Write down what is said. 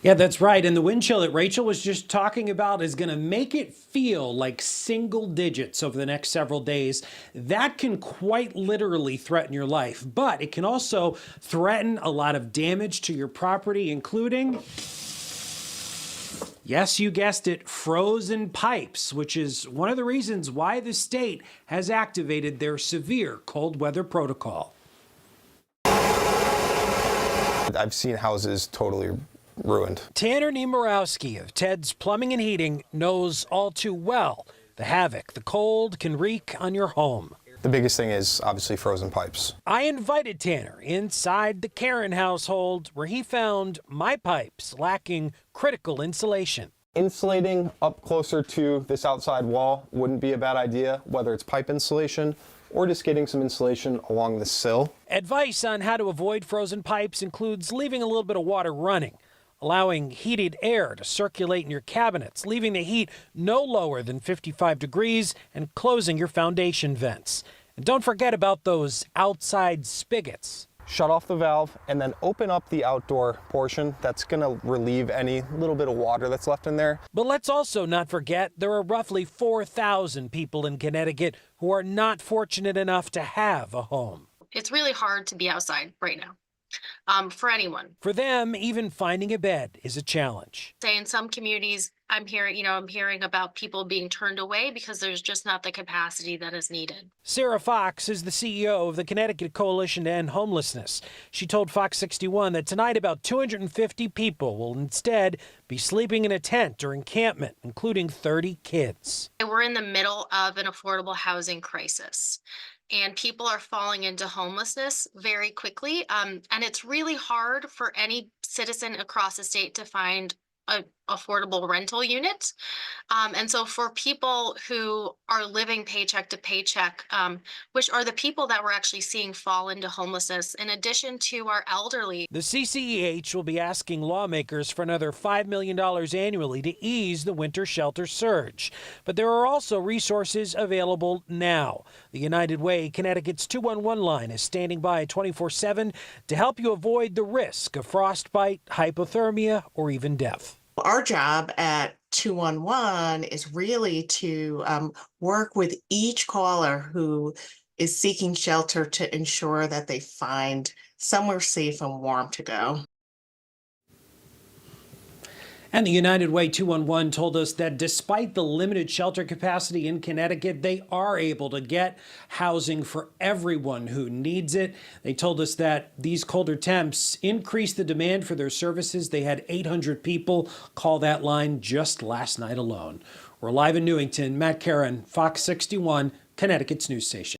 Yeah, that's right. And the wind chill that Rachel was just talking about is going to make it feel like single digits over the next several days. That can quite literally threaten your life, but it can also threaten a lot of damage to your property, including, yes, you guessed it, frozen pipes, which is one of the reasons why the state has activated their severe cold weather protocol. I've seen houses totally ruined. Tanner Nemorowski of Ted's Plumbing and Heating knows all too well the havoc the cold can wreak on your home. The biggest thing is obviously frozen pipes. I invited Tanner inside the Karen household where he found my pipes lacking critical insulation. Insulating up closer to this outside wall wouldn't be a bad idea, whether it's pipe insulation or just getting some insulation along the sill. Advice on how to avoid frozen pipes includes leaving a little bit of water running, allowing heated air to circulate in your cabinets, leaving the heat no lower than 55 degrees, and closing your foundation vents. And don't forget about those outside spigots. Shut off the valve and then open up the outdoor portion. That's going to relieve any little bit of water that's left in there. But let's also not forget there are roughly 4,000 people in Connecticut who are not fortunate enough to have a home. It's really hard to be outside right now. For anyone. For them, even finding a bed is a challenge. Say in some communities, I'm hearing about people being turned away because there's just not the capacity that is needed. Sarah Fox is the CEO of the Connecticut Coalition to End Homelessness. She told Fox 61 that tonight about 250 people will instead be sleeping in a tent or encampment, including 30 kids. We're in the middle of an affordable housing crisis. And people are falling into homelessness very quickly. And it's really hard for any citizen across the state to find an affordable rental unit. And so for people who are living paycheck to paycheck, which are the people that we're actually seeing fall into homelessness, in addition to our elderly. The CCEH will be asking lawmakers for another $5 million annually to ease the winter shelter surge. But there are also resources available now. The United Way Connecticut's 211 line is standing by 24/7 to help you avoid the risk of frostbite, hypothermia, or even death. Our job at 211 is really to work with each caller who is seeking shelter to ensure that they find somewhere safe and warm to go. And the United Way 211 told us that despite the limited shelter capacity in Connecticut, they are able to get housing for everyone who needs it. They told us that these colder temps increase the demand for their services. They had 800 people call that line just last night alone. We're live in Newington. Matt Karen, Fox 61, Connecticut's news station.